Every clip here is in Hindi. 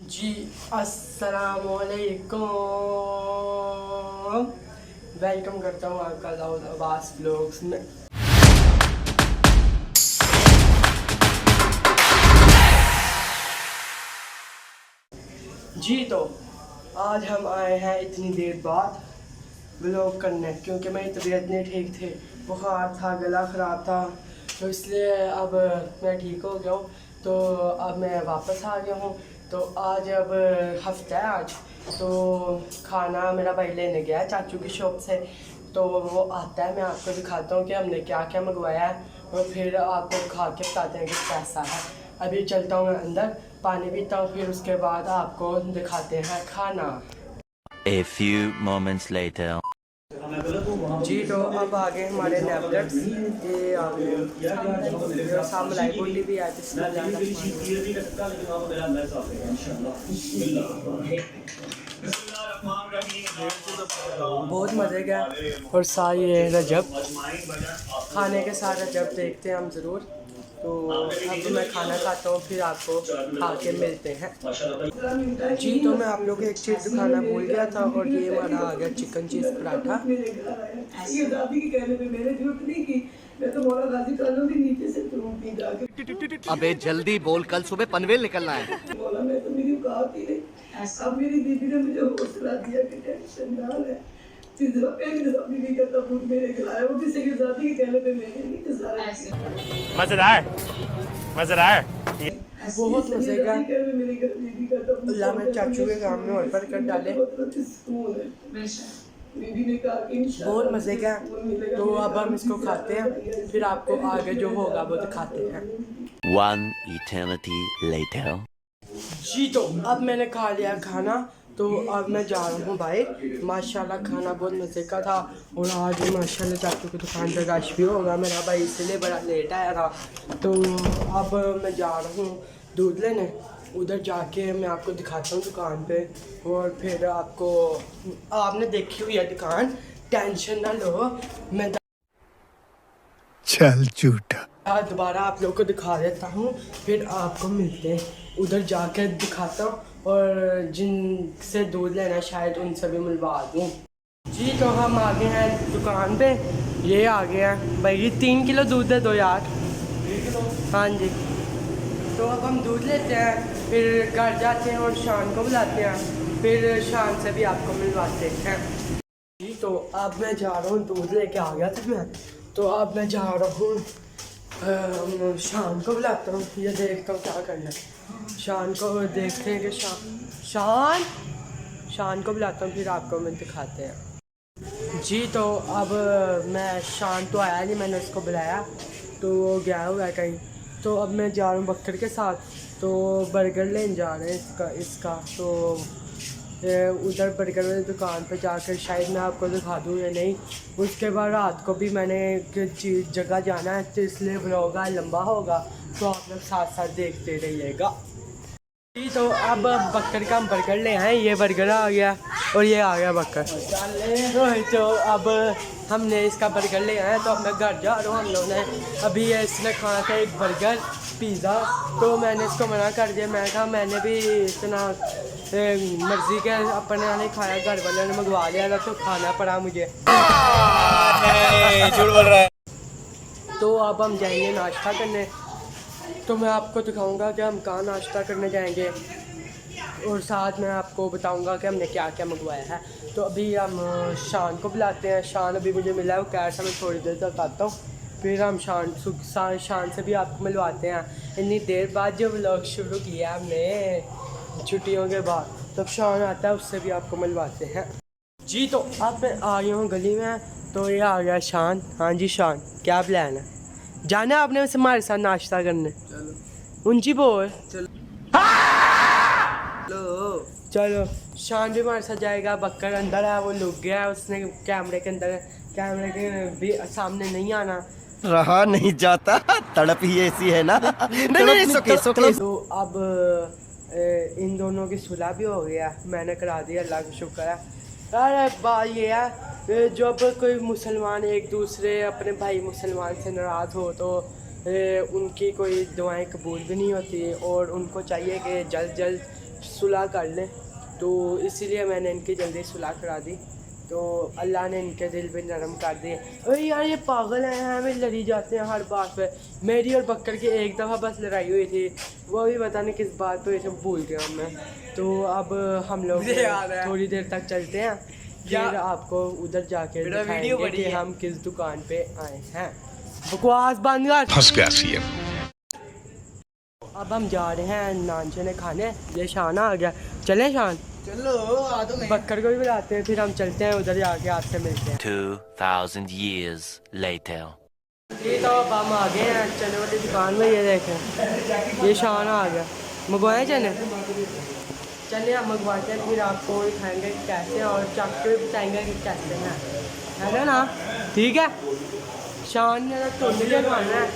जी अस्सलामुअलैकुम। वेलकम करता हूँ आपका लाउड अब्बास व्लॉग्स में। जी तो आज हम आए हैं इतनी देर बाद व्लॉग करने, क्योंकि मेरी तबीयत नहीं ठीक थी, बुखार था, गला ख़राब था, तो इसलिए अब मैं ठीक हो गया हूँ। तो अब मैं वापस आ गया हूँ। तो आज अब हफ्ता है आज, तो खाना मेरा भाई लेने गया है चाचू की शॉप से, तो वो आता है, मैं आपको दिखाता हूँ कि हमने क्या क्या मंगवाया है, और फिर आपको खा के बताते हैं कि कैसा है। अभी चलता हूँ मैं अंदर, पानी पीता हूँ, फिर उसके बाद आपको दिखाते हैं खाना। A few moments later. जी तो अब आगे हमारे नैपलेट्स, ये आ गए साम मलाई बोली भी आज बहुत मज़े का। और साथ ये रजब, खाने के साथ रजब देखते हैं हम ज़रूर। तो अब मैं खाना खाता हूँ, फिर आपको खा के मिलते हैं। जी तो मैं आप लोग को एक चीज़ दिखाना भूल गया था, और ये हमारा आ गया चिकन चीज़ पराठा। अबे जल्दी बोल, कल सुबह पनवेल निकलना है। बोला मैं तो मेरी औकात ही नहीं। अब मेरी दीदी ने मुझे हौसला दिया कि टेंशन ना ले, सीधा एक दफा बीवी का तबूत मेरे खिलाया, वो किसी की शादी के कहने पे मैंने नहीं गुजारा। मजेदार बहुत मज़े का। अल्लाह में चाचू के काम में और बरकत डाले। बहुत मज़े का। तो अब हम इसको खाते हैं, फिर आपको आगे जो होगा वो दिखाते हैं। One eternity later. जी तो अब मैंने खा लिया खाना, तो अब मैं जा रहा हूँ बाहर। माशाल्लाह खाना बहुत मज़े का था, और आज माशाल्लाह चाचू की दुकान पर रश भी होगा। मेरा भाई इसलिए बड़ा लेट आया था। तो अब मैं जा रहा हूँ दूध लेने, उधर जाके मैं आपको दिखाता हूँ दुकान पे, और फिर आपने देखी हुई है दुकान, टेंशन ना लो, मैं चल झूठा। दोबारा आप लोग को दिखा देता हूँ, फिर आपको मिलते हैं, उधर जाकर दिखाता हूँ, और जिनसे दूध लेना शायद उनसे भी मिलवा दूँ। जी तो हम आ गए हैं दुकान पे, ये आ गया है भाई, ये 3 किलो दूध दे दो यार। हाँ जी। तो अब हम दूध लेते हैं, फिर घर जाते हैं और शान को बुलाते हैं, फिर शान से भी आपको मिलवाते हैं। जी तो अब मैं जा रहा हूँ, दूध लेके आ गया था मैं, तो अब मैं जा रहा हूँ शान को बुलाता हूँ, ये देखता हूँ क्या करना है। शान को देखते हैं कि शान को बुलाता हूँ, फिर आपको मैं दिखाते हैं। जी तो अब मैं शान तो आया नहीं, मैंने उसको बुलाया तो वो गया हुआ है कहीं। तो अब मैं जा रहा हूँ बकर के साथ, तो बर्गर लेने जा रहे हैं इसका तो उधर बर्गर वाली दुकान पे जाकर शायद मैं आपको दिखा दूँ या नहीं। उसके बाद रात को भी मैंने एक जगह जाना है, तो इसलिए व्लॉग लंबा होगा, तो आप लोग साथ साथ देखते रहिएगा। जी तो अब बकर का हम बर्गर ले आए, ये बर्गर आ गया और ये आ गया बकर। तो अब हमने इसका बर्गर ले आया, तो अब मैं घर जा रहा हूँ। हम लोगों ने अभी इसने खाना था एक बर्गर पिज़्ज़ा, तो मैंने इसको मना कर दिया। मैं कहा मैंने भी इतना मर्जी के अपने नहीं खाया, घर वाले ने मंगवा लिया था, तो खाना पड़ा मुझे। झूठ बोल रहा है। तो अब हम जाएंगे नाश्ता करने, तो मैं आपको दिखाऊंगा कि हम कहाँ नाश्ता करने जाएंगे, और साथ में आपको बताऊंगा कि हमने क्या क्या मंगवाया है। तो अभी हम शान को बुलाते हैं। शान अभी मुझे मिला है, वो कह रहा मैं थोड़ी देर तक आता हूँ, फिर हम शान से भी आपको मिलवाते हैं। इतनी देर बाद जो व्लॉग शुरू किया हमने छुट्टियों के बाद, तब शान आता है, उससे भी आपको मिलवाते हैं। जी तो अब मैं आ गया हूँ गली में, तो ये आ गया शान। हाँ जी शान, क्या प्लान है? जाना आपने वैसे हमारे साथ नाश्ता करने? चलो। ऊंची बोल। चलो शान भी हमारे साथ जाएगा। बक्कर अंदर है, वो लुक गया है, उसने कैमरे के भी सामने नहीं आना। रहा नहीं जाता, तड़प ही ऐसी है ना। नहीं, सोके। तो अब इन दोनों की सुलह भी हो गया, मैंने करा दिया, अल्लाह का शुक्र है। अरे बात ये है, जब कोई मुसलमान एक दूसरे अपने भाई मुसलमान से नाराज़ हो, तो उनकी कोई दुआएं कबूल भी नहीं होती, और उनको चाहिए कि जल्द जल्द सुलह कर लें, तो इसीलिए मैंने इनकी जल्दी सुलह करा दी। तो अल्लाह ने इनके दिल पे नरम कर दिए। अरे यार ये पागल हैं, हमें लड़ी जाते हैं हर बात पे। मेरी और बकर की एक दफ़ा बस लड़ाई हुई थी, वो भी पता नहीं किस बात पे, इसे भूल गया मैं। तो अब हम लोग थोड़ी देर तक चलते हैं, फिर आपको उधर जाके दिखाएंगे कि हम किस दुकान पे आए हैं। बकवास बंद कर। फंस गया सीएम। अब हम जा रहे हैं नान चने खाने। ये शान आ गया, चले शान, चलो आ तो मैं। बकर को भी बुलाते हैं, फिर हम चलते हैं उधर जाके आपसे मिलते हैं। 2000 years later. ये तो अब हम आ गए हैं चने वाली दुकान में। ये देखें, ये शान आ गया। मंगवाए चने, चने हम मंगवाते हैं, फिर आपको दिखाएंगे कैसे, और चख के भी बताएंगे कि कैसे है ना। ठीक है, शान ने तो मुझे खाना है।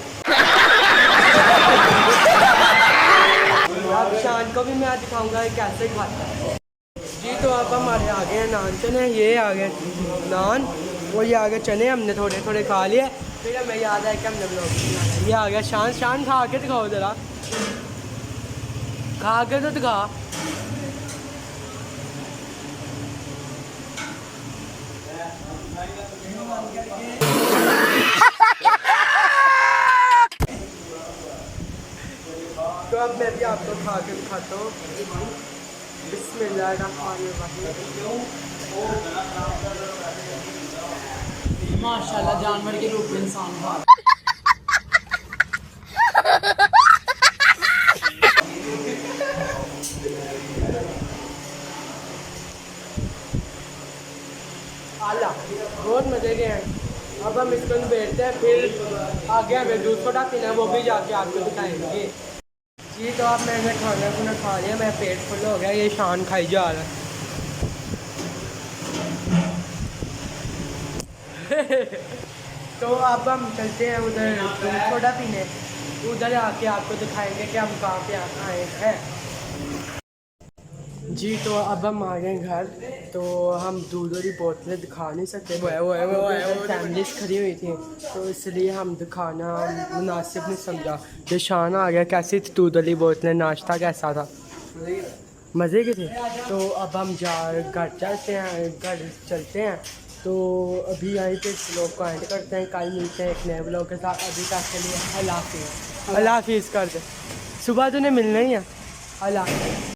अब शान को भी मैं दिखाऊंगा कि कैसे खाता है। जी तो अब हमारे आ गए हैं नान चने। ये आ गए नान, वो ये आ गए चने, हमने थोड़े थोड़े खा लिए। फिर हमें याद है कि हमने ब्लॉग, ये आ गया शान। शान खा के दिखाओ ज़रा, खा के तो दिखा। तो अब मैं भी आपको खा के दिखाता हूँ। बिस्मिल्लाहिर्रहमानिर्रहीम। माशाल्लाह जानवर के रूप में इंसान था। आला बहुत मज़े के हैं। अब हम इसको बैठते हैं, फिर आगे हमें दूध सोडा पीना है, वो भी जाके आपको दिखाएंगे। जी तो अब मैंने खाना खुना खा लिया, मैं पेट फुल हो गया। ये शान खाई जा रहा है। तो अब हम चलते हैं उधर दूध सोडा पीने, उधर आके आपको दिखाएंगे कि हम कहाँ पे आए हैं। जी तो अब हम आ गए घर, तो हम दूध वाली बोतलें दिखा नहीं सकते, फैमिलीज खड़ी हुई थी, तो इसलिए हम दिखाना मुनासिब नहीं समझा। ये शान आ गया, कैसी थी दूध वाली बोतलें, नाश्ता कैसा था, मज़े के थे। तो अब हम घर चलते हैं। तो अभी यहीं पे इस व्लॉग को एंड करते हैं, कल मिलते हैं एक नए व्लॉग के साथ। अभी तक के लिए अल्लाह हाफिज़। अल्लाह हाफिज़ कर दे, सुबह तूने मिलना ही है। अल्लाह हाफिज़।